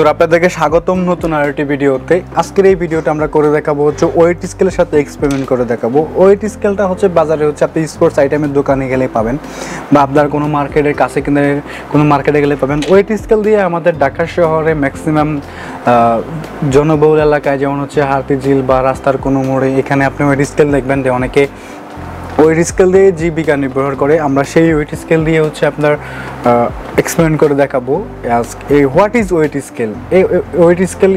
আপনাদেরকে স্বাগতম নতুন আরেকটি ভিডিওতে। আজকের এই ভিডিওটা আমরা করে দেখাবো হচ্ছে ওয়েট স্কেলের সাথে এক্সপেরিমেন্ট করে দেখাবো। ওয়েট স্কেলটা হচ্ছে বাজারে হচ্ছে আপনি স্পোর্টস আইটেমের দোকানে গেলে পাবেন বা আপনার কোনো মার্কেটের কাছে কিনে কোনো মার্কেটে গেলে পাবেন। ওয়েট স্কেল দিয়ে আমাদের ঢাকা শহরে ম্যাক্সিমাম জনবহুল এলাকায় যেমন হচ্ছে হাতিঝিল বা রাস্তার কোনো মোড়ে এখানে আপনি ওয়েট স্কেল দেখবেন যে অনেকে ওয়েট স্কেল দিয়ে জীবিকা নির্ভর করে। আমরা সেই ওয়েট স্কেল দিয়ে হচ্ছে আপনার এক্সপেরিমেন্ট করে দেখাবো। এই হোয়াট ইজ ওয়েট স্কেল? এই weight scale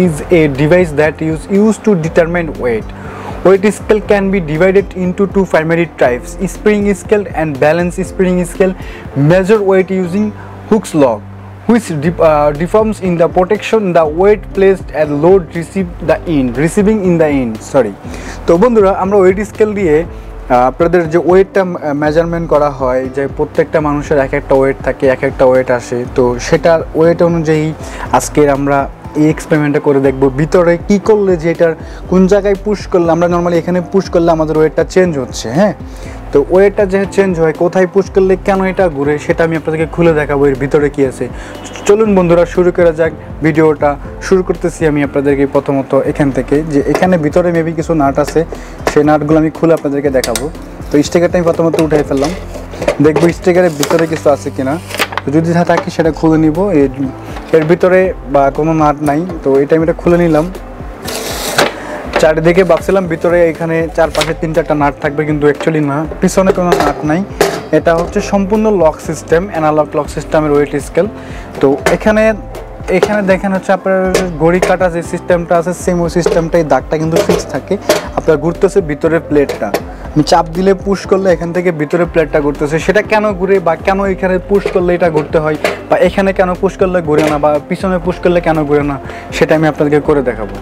is a device that use to determine weight. Weight scale can be divided into two primary types: spring scale and balance spring scale. Measure weight using Hooke's law, which deforms in the protection the weight placed at load receiving in the end. তো বন্ধুরা, আমরা weight scale দিয়ে আপনাদের যে ওয়েটটা measurement করা হয়, যে প্রত্যেকটা মানুষের এক একটা ওয়েট থাকে, এক একটা ওয়েট আসে, তো সেটার ওয়েট অনুযায়ী আজকে আমরা এই এক্সপেরিমেন্টটা করে দেখব ভিতরে কি করলে, যে এটার কোন জায়গায় পুশ করলে, আমরা নর্মালি এখানে পুশ করলে আমাদের ওয়েটটা চেঞ্জ হচ্ছে। হ্যাঁ, তো ওয়েটটা যে চেঞ্জ হয়, কোথায় পুশ করলে কেন এটা ঘুরে, সেটা আমি আপনাদেরকে খুলে দেখাবো এর ভিতরে কি আছে। চলুন বন্ধুরা শুরু করা যাক। ভিডিওটা শুরু করতেছি আমি আপনাদেরকে প্রথমত এখান থেকে, যে এখানে ভিতরে মেবি কিছু নাট আছে, সেই নাটগুলো আমি খুলে আপনাদেরকে দেখাবো। তো স্টিকারটা আমি প্রথমত উঠাই ফেললাম, দেখবো স্টিকারের ভিতরে কিছু আছে কিনা। তো যদি থাকে সেটা খুলে নিব। এর ভিতরে বা কোনো নাট নাই, তো এটা আমি এটা খুলে নিলাম। চারিদিকে ভাবছিলাম ভিতরে এখানে চারপাশে 3-4টা নাট থাকবে, কিন্তু অ্যাকচুয়ালি না, পিছনে কোনো নাট নাই। এটা হচ্ছে সম্পূর্ণ লক সিস্টেম, অ্যানালগ লক সিস্টেমের ওয়েট স্কেল। তো এখানে দেখেন হচ্ছে আপনার ঘড়ি কাটা যে সিস্টেমটা আছে, সেম ওই সিস্টেমটাই, দাগটা কিন্তু ফিক্স থাকে। আপনার ঘুরতেছে ভিতরের প্লেটটা, আমি চাপ দিলে পুশ করলে এখান থেকে ভিতরে প্লেটটা ঘুরতেছে। সেটা কেন ঘুরে বা কেন এখানে পুশ করলে এটা ঘুরতে হয়, বা এখানে কেন পুশ করলে ঘুরে না, বা পিছনে পুশ করলে কেন ঘুরে না, সেটা আমি আপনাদেরকে করে দেখাবো।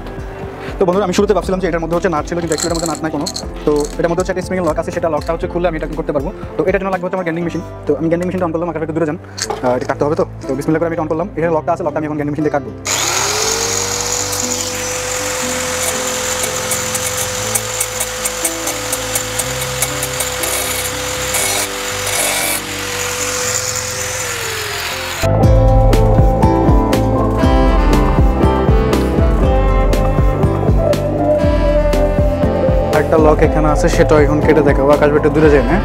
তো বন্ধুরা, আমি শুরুতে ভাবছিলাম যে এটার মধ্যে হচ্ছে নাট ছিল, কিন্তু এটার মধ্যে নাট নাই কোনো। তো এটার মধ্যে হচ্ছে একটা স্প্রিং লক আছে, সেটা লকটা হচ্ছে খুললে আমি এটা করতে পারবো। তো এটার জন্য লাগবে হচ্ছে আমার গ্যান্ডিং মেশিন। তো আমি গ্যান্ডিং মেশিনটা অন করলাম, আগে একটু দূরে যান, এটা কাটতে হবে। তো বিসমিল্লাহ করে আমি অন করলাম। এখানে লকটা আছে, লকটা আমি এখন গ্যান্ডিং মেশিন দিয়ে কাটবো। একটা লক এখানে আছে, সেটাও এখন কেটে দেখাবো। আকাশ একটু দূরে যায় না।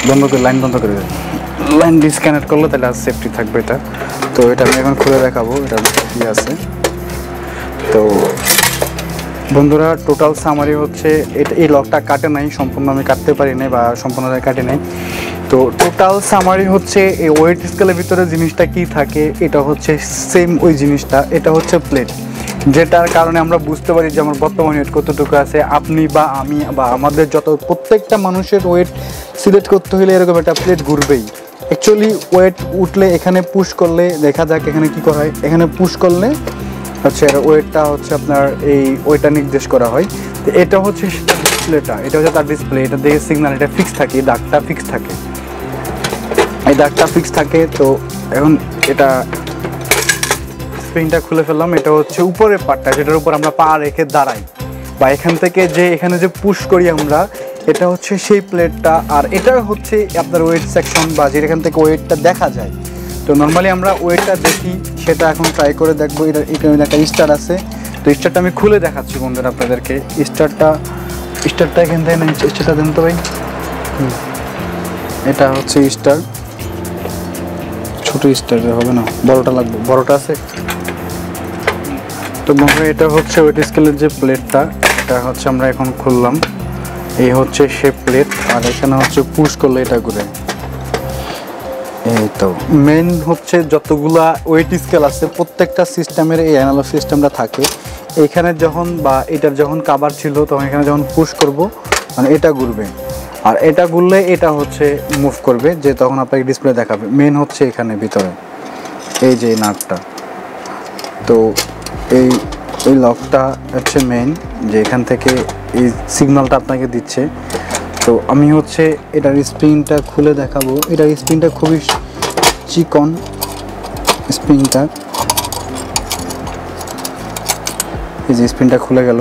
বন্ধ করে লাইন বন্ধ করে দেয়, লাইন ডিসকানেক্ট করলে তাহলে আর সেফটি থাকবে এটা। তো এটা আমি এখন খুলে দেখাবো এটা কি আছে। তো বন্ধুরা, টোটাল সামারি হচ্ছে এটা, এই লকটা কাটে নাই, সম্পূর্ণ আমি কাটতে পারি নাই বা সম্পূর্ণ কাটে নাই। তো টোটাল সামারি হচ্ছে এই ওয়েট স্কেলের ভিতরে জিনিসটা কি থাকে, এটা হচ্ছে সেম ওই জিনিসটা। এটা হচ্ছে প্লেট, যেটার কারণে আমরা বুঝতে পারি যে আমার বর্তমান ওয়েট কতটুকু আছে। আপনি বা আমি বা আমাদের প্রত্যেকটা মানুষের ওয়েট সিলেক্ট করতে হলে এরকম একটা প্লেট ঘুরবেই। অ্যাকচুয়ালি ওয়েট উঠলে এখানে পুশ করলে দেখা যাক এখানে কী করা হয়। এখানে পুশ করলে হচ্ছে ওয়েটটা হচ্ছে আপনার এই ওয়েটটা নির্দেশ করা হয়। তো এটা হচ্ছে ডিসপ্লেটা, এটা হচ্ছে তার ডিসপ্লে। এটা দেখে সিগনাল, এটা ফিক্স থাকে, এই দাগটা ফিক্স থাকে, এই দাগটা ফিক্স থাকে। তো এখন এটা স্প্রিংটা খুলে ফেললাম। এটা হচ্ছে উপরের পার্টটা, যেটার উপর আমরা পা রেখে দাঁড়াই, বা এখান থেকে যে এখানে যে পুশ করি আমরা, এটা হচ্ছে সেই প্লেটটা। আর এটা হচ্ছে আপনার ওয়েট সেকশন, বা যেখান থেকে ওয়েটটা দেখা যায়। তো নর্মালি আমরা ওয়েটটা দেখি, সেটা এখন ট্রাই করে দেখবো। এখানে একটা স্টার আছে, তো স্টারটা আমি খুলে দেখাচ্ছি বন্ধুরা আপনাদেরকে। স্টারটা এখান থেকে না, স্টারটা দেন তো ভাই। এটা হচ্ছে স্টার, ছোট স্টার হবে না, বড়টা লাগবে, বড়টা আছে। তো বন্ধুরা, এটা হচ্ছে ওয়েট স্কেলের যে প্লেটটা, এটা হচ্ছে আমরা এখন খুললাম। এই হচ্ছে সে প্লেট, আর এখানে হচ্ছে পুশ করলে এটা ঘুরে। এই তো মেইন হচ্ছে যতগুলা ওয়েট স্কেল আছে প্রত্যেকটা সিস্টেমের এই অ্যানালগ সিস্টেমটা থাকে। এখানে যখন বা এটার যখন কাভার ছিল, তখন এখানে যখন পুশ করব, মানে এটা ঘুরবে। আর এটা ঘুরলে এটা হচ্ছে মুভ করবে, যে তখন আপনাকে ডিসপ্লে দেখাবে। মেন হচ্ছে এখানে ভিতরে এই যে নাটটা, তো এই এই লকটা হচ্ছে মেন, যে এখান থেকে এই সিগন্যালটা আপনাকে দিচ্ছে। তো আমি হচ্ছে এটার স্প্রিংটা খুলে দেখাবো। এটার স্প্রিংটা খুবই চিকন স্প্রিংটা, এই যে স্প্রিংটা খুলে গেল।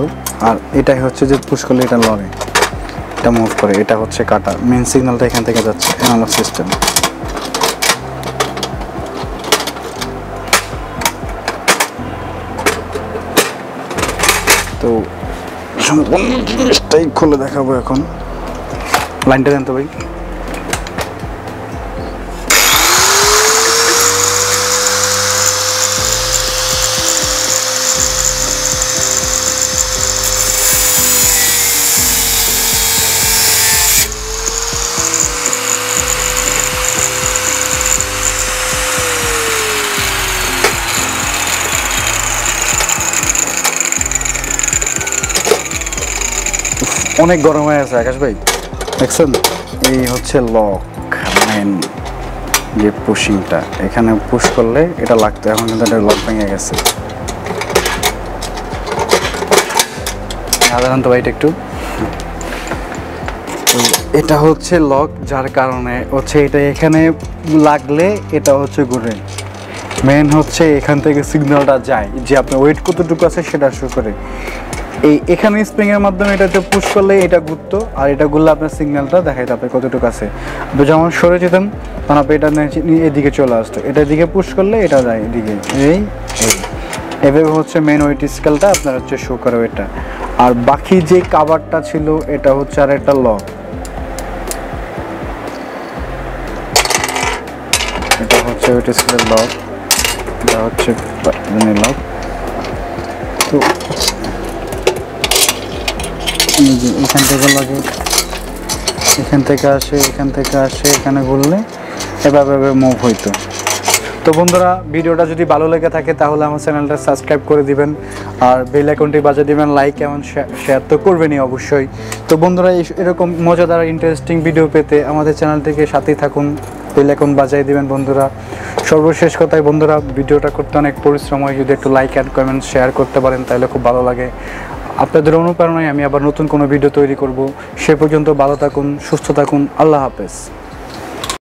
আর এটাই হচ্ছে যে পুশ করলে এটা লড়ে, এটা মুভ করে, এটা হচ্ছে কাটা। মেন সিগন্যালটা এখান থেকে যাচ্ছে অ্যানালগ সিস্টেম। তো সম্পূর্ণ জিনিসটাই খুলে দেখাবো এখন। লাইনটা দেন তো ভাই। অনেক গরম হয়ে আছে আকাশ ভাই, দেখছেন? এই হচ্ছে লক মেন, যে পুশিংটা এখানে পুশ করলে এটা লাগতো, এখন কিন্তু এটা লক ভেঙে গেছে। সাধারণত ভাইটা একটু, এটা হচ্ছে লক, যার কারণে হচ্ছে এটা এখানে লাগলে এটা হচ্ছে ঘুরে। মেন হচ্ছে এখান থেকে সিগন্যালটা যায়, যে আপনার ওয়েট কতটুকু আছে সেটা শো করে। এই এখানে স্প্রিংয়ের মাধ্যমে এটাতে পুশ করলে এটা ঘুরতো, আর এটা ঘুরলে আপনার সিগন্যালটা দেখাইতো আপনার কতটুকু আছে। আপনি যখন সরে যেতেন তখন আপনি এটা এদিকে চলে আসতো, এটার দিকে পুশ করলে এটা যায় এদিকে। এভাবে হচ্ছে মেন ওয়েট স্কেলটা আপনার হচ্ছে শো করে এটা। আর বাকি যে কাভারটা ছিল এটা হচ্ছে আর একটা লক, এটা হচ্ছে ওয়েট স্কেলের লক, এটা হচ্ছে লক। তো এখান থেকে লাগে, এখান থেকে আসে, এখান থেকে আসে, এখানে ঘুরলে এভাবে মুভ হইতো। তো বন্ধুরা, ভিডিওটা যদি ভালো লেগে থাকে তাহলে আমার চ্যানেলটা সাবস্ক্রাইব করে দিবেন, আর বেল আইকনটি বাজিয়ে দিবেন, লাইক এবং শেয়ার তো করবেনই অবশ্যই। তো বন্ধুরা, এরকম মজাদার ইন্টারেস্টিং ভিডিও পেতে আমাদের চ্যানেলটিকে সাথেই থাকুন, বেল আইকন বাজিয়ে দিবেন বন্ধুরা। সর্বশেষ কথায় বন্ধুরা, ভিডিওটা করতে অনেক পরিশ্রম হয়, যদি একটু লাইক অ্যান্ড কমেন্ট শেয়ার করতে পারেন তাহলে খুব ভালো লাগে। আপনাদের অনুপ্রেরণায় আমি আবার নতুন কোনো ভিডিও তৈরি করব। সে পর্যন্ত ভালো থাকুন, সুস্থ থাকুন, আল্লাহ হাফেজ।